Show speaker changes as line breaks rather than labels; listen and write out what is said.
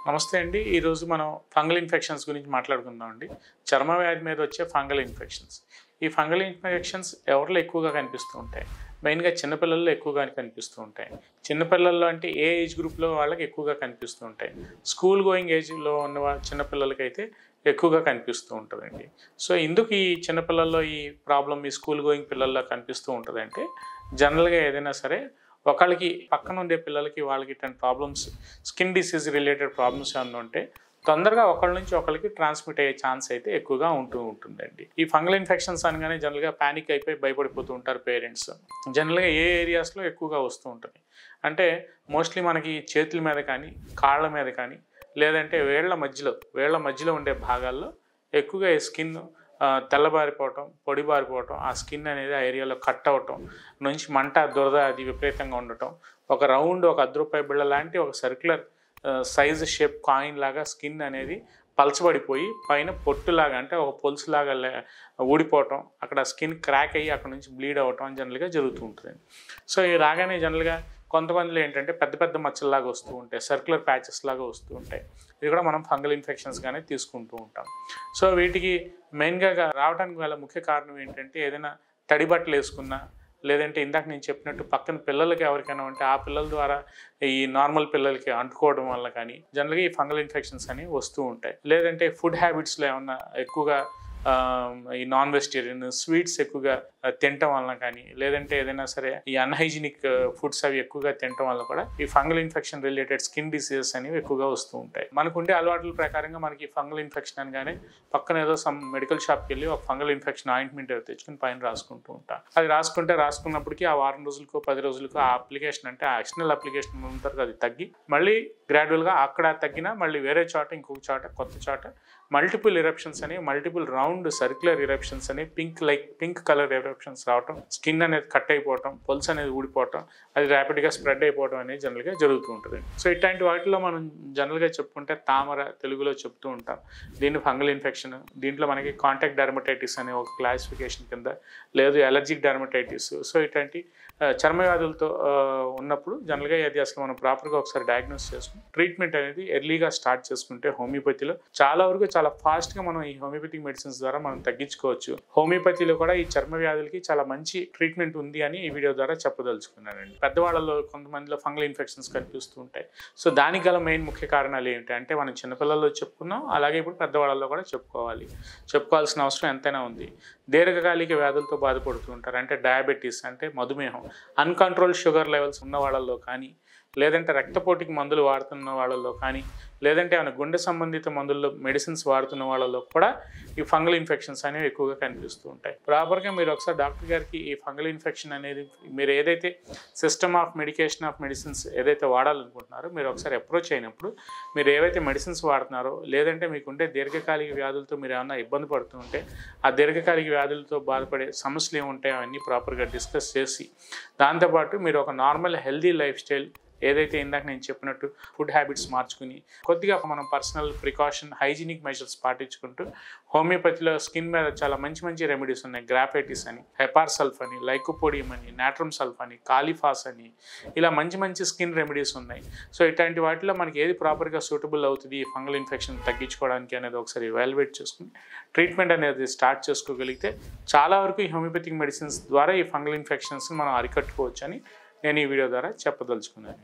నమస్తే అండి. ఈరోజు మనం ఫంగల్ ఇన్ఫెక్షన్స్ గురించి మాట్లాడుకుందాం అండి. చర్మ వ్యాధి మీద వచ్చే ఫంగల్ ఇన్ఫెక్షన్స్. ఈ ఫంగల్ ఇన్ఫెక్షన్స్ ఎవరిలో ఎక్కువగా కనిపిస్తూ ఉంటాయి? మెయిన్‌గా చిన్నపిల్లల్లో ఎక్కువగా కనిపిస్తూ ఉంటాయి. చిన్నపిల్లల్లో అంటే ఏ ఏజ్ గ్రూప్‌లో వాళ్ళకి ఎక్కువగా కనిపిస్తూ ఉంటాయి. స్కూల్ గోయింగ్ ఏజ్‌లో ఉన్న చిన్నపిల్లలకైతే ఎక్కువగా కనిపిస్తూ ఉంటదండి. సో, ఎందుకు ఈ చిన్నపిల్లల్లో ఈ ప్రాబ్లమ్ ఈ స్కూల్ గోయింగ్ పిల్లల్లో కనిపిస్తూ ఉంటదంటే, జనరల్‌గా ఏదైనా సరే ఒకళ్ళకి పక్కన ఉండే పిల్లలకి వాళ్ళకి ఇట్లాంటి problems skin disease related problems ఏమన్నా ఉంటే తొందరగా ఒకళ్ళ నుంచి ఒకళ్ళకి ట్రాన్స్మిట్ అయ్యే ఛాన్స్ అయితే ఎక్కువగా ఉంటుందండి. ఈ ఫంగల్ ఇన్ఫెక్షన్స్ అనగానే జనరల్గా ప్యానిక్ అయిపోయి భయపడిపోతూ ఉంటారు పేరెంట్స్. జనరల్గా ఏ ఏరియాస్లో ఎక్కువగా వస్తూ ఉంటుంది అంటే మోస్ట్లీ మనకి చేతుల మీద కానీ కాళ్ళ మీద కానీ లేదంటే వేళ్ల మధ్యలో ఉండే భాగాల్లో ఎక్కువగా ఈ స్కిన్ తెల్లబారిపోవటం, పొడిబారిపోవటం, ఆ స్కిన్ అనేది ఆ ఏరియాలో కట్ అవ్వటం, నుంచి మంట, దురద అది విపరీతంగా ఉండటం, ఒక రౌండ్ ఒక రూ. 10 బిళ్ళ లాంటి ఒక సర్క్యులర్ సైజ్ షేప్ కాయిన్ లాగా స్కిన్ అనేది పలచబడిపోయి పైన పొట్టులాగా అంటే ఒక పొలుసులాగా ఊడిపోవటం, అక్కడ స్కిన్ క్రాక్ అయ్యి అక్కడ నుంచి బ్లీడ్ అవ్వటం జనరల్గా జరుగుతూ ఉంటుంది. సో ఈ రాగానే జనరల్గా కొంతమందిలో ఏంటంటే పెద్ద పెద్ద మచ్చల్లాగా వస్తూ ఉంటాయి, సర్క్యులర్ ప్యాచెస్ లాగా వస్తూ ఉంటాయి. ఇది కూడా మనం ఫంగల్ ఇన్ఫెక్షన్స్గానే తీసుకుంటూ ఉంటాం. సో వీటికి మెయిన్గా రావడానికి గల ముఖ్య కారణం ఏంటంటే ఏదైనా తడి బట్టలు వేసుకున్నా, లేదంటే ఇందాక నేను చెప్పినట్టు పక్కన పిల్లలకి ఎవరికైనా ఉంటే ఆ పిల్లల ద్వారా ఈ నార్మల్ పిల్లలకి అంటుకోవడం వల్ల కానీ జనరల్గా ఈ ఫంగల్ ఇన్ఫెక్షన్స్ అనేవి వస్తూ ఉంటాయి. లేదంటే ఫుడ్ హ్యాబిట్స్లో ఏమన్నా ఎక్కువగా ఈ నాన్ వెజిటేరియన్ స్వీట్స్ ఎక్కువగా తినటం వలన కానీ లేదంటే ఏదైనా సరే ఈ అన్హైజీనిక్ ఫుడ్స్ అవి ఎక్కువగా తినటం వల్ల కూడా ఈ fungal infection related skin diseases అనేవి ఎక్కువగా వస్తూ ఉంటాయి. మనకుండే అలవాట్ల ప్రకారంగా మనకి ఫంగల్ ఇన్ఫెక్షన్ అనగానే పక్కన ఏదో సమ్ మెడికల్ షాప్కి వెళ్ళి ఒక ఫంగల్ ఇన్ఫెక్షన్ ఆయింట్మెంట్ ఏదో తెచ్చుకుని పైన రాసుకుంటూ ఉంటాం. అది రాసుకున్నప్పటికీ ఆ వారం రోజులకో 10 రోజులకో ఆ అప్లికేషన్ అంటే ఆ ఎక్స్టర్నల్ అప్లికేషన్ ఉంటారు అది తగ్గి మళ్ళీ గ్రాడ్యువల్గా అక్కడ తగ్గినా మళ్ళీ వేరే చోట ఇంకొక చోట కొత్త చోట మల్టిపుల్ ఇరప్షన్స్ అనేవి మల్టిపుల్ రౌండ్ సర్క్యులర్ ఇరప్షన్స్ అనేవి పింక్ కలర్ ఇరప్షన్స్ రావటం, స్కిన్ అనేది కట్ అయిపోవటం, పొల్స్ అనేది ఊడిపోవటం, అది ర్యాపిడ్గా స్ప్రెడ్ అయిపోవడం అనేది జనరల్గా జరుగుతూ ఉంటుంది. సో ఇట్లాంటి వాటిలో మనం జనరల్గా చెప్పుకుంటే తామర తెలుగులో చెప్తూ ఉంటాం. దీన్ని ఫంగల్ ఇన్ఫెక్షన్, దీంట్లో మనకి కాంటాక్ట్ డెర్మటైటిస్ అనే ఒక క్లాసిఫికేషన్ కింద, లేదు ఎలర్జిక్ డెర్మటైటిస్. సో ఇట్లాంటి చర్మ వ్యాధులతో ఉన్నప్పుడు జనరల్గా అది అసలు మనం ప్రాపర్గా ఒకసారి డయాగ్నోస్ చేసుకుని ట్రీట్మెంట్ అనేది ఎర్లీగా స్టార్ట్ చేసుకుంటే హోమియోపతిలో చాలా వరకు చాలా ఫాస్ట్గా మనం ఈ హోమియోపతిక్ మెడిసిన్స్ ద్వారా మనం తగ్గించుకోవచ్చు. హోమియోపతిలో కూడా ఈ చర్మ వ్యాధులకి చాలా మంచి ట్రీట్మెంట్ ఉంది అని ఈ వీడియో ద్వారా చెప్పదలుచుకున్నానండి. పెద్దవాళ్ళలో కొంతమందిలో ఫంగల్ ఇన్ఫెక్షన్స్ కనిపిస్తూ ఉంటాయి. సో దానికి గల మెయిన్ ముఖ్య కారణాలు ఏంటి అంటే మనం చిన్నపిల్లల్లో చెప్పుకున్నాం, అలాగే ఇప్పుడు పెద్దవాళ్ళలో కూడా చెప్పుకోవాల్సిన అవసరం ఎంతైనా ఉంది. దీర్ఘకాలిక వ్యాధులతో బాధపడుతూ ఉంటారు అంటే డయాబెటీస్ అంటే మధుమేహం, అన్కంట్రోల్ షుగర్ లెవెల్స్ ఉన్న వాళ్ళల్లో కానీ లేదంటే రక్తపోటుకి మందులు వాడుతున్న వాళ్ళల్లో కానీ లేదంటే ఏమైనా గుండె సంబంధిత మందుల్లో మెడిసిన్స్ వాడుతున్న వాళ్ళలో కూడా ఈ ఫంగల్ ఇన్ఫెక్షన్స్ అనేవి ఎక్కువగా కనిపిస్తూ ఉంటాయి. ప్రాపర్గా మీరు ఒకసారి డాక్టర్ గారికి ఈ ఫంగల్ ఇన్ఫెక్షన్ అనేది మీరు ఏదైతే సిస్టమ్ ఆఫ్ మెడిసిన్స్ ఏదైతే వాడాలనుకుంటున్నారో మీరు ఒకసారి అప్రోచ్ అయినప్పుడు మీరు ఏవైతే మెడిసిన్స్ వాడుతున్నారో లేదంటే మీకుండే దీర్ఘకాలిక వ్యాధులతో మీరు ఏమైనా ఇబ్బంది పడుతూ ఉంటే ఆ దీర్ఘకాలిక వ్యాధులతో బాధపడే సమస్యలు ఏముంటాయో అవన్నీ ప్రాపర్గా డిస్కస్ చేసి దాంతోపాటు మీరు ఒక నార్మల్ హెల్దీ లైఫ్ స్టైల్ ఏదైతే ఇందాక నేను చెప్పినట్టు ఫుడ్ హ్యాబిట్స్ మార్చుకుని కొద్దిగా మనం పర్సనల్ ప్రికాషన్ హైజీనిక్ మెజర్స్ పాటించుకుంటూ హోమియోపతిలో స్కిన్ మీద చాలా మంచి రెమెడీస్ ఉన్నాయి. గ్రాఫైటిస్ అని, హెపార్సల్ఫ్ అని, లైకోపోడియం అని, నాట్రమ్ సల్ఫ్ అని, కాలిఫాస్ అని, ఇలా మంచి స్కిన్ రెమెడీస్ ఉన్నాయి. సో ఇట్లాంటి వాటిలో మనకి ఏది ప్రాపర్గా సూటబుల్ అవుతుంది ఈ ఫంగల్ ఇన్ఫెక్షన్ తగ్గించుకోవడానికి అనేది ఒకసారి ఎవాల్యుయేట్ చేసుకుని ట్రీట్మెంట్ అనేది స్టార్ట్ చేసుకోగలిగితే చాలా వరకు ఈ హోమియోపతిక్ మెడిసిన్స్ ద్వారా ఈ ఫంగల్ ఇన్ఫెక్షన్స్ని మనం అరికట్టుకోవచ్చు అని నేను ఈ వీడియో ద్వారా చెప్పదలుచుకున్నాను.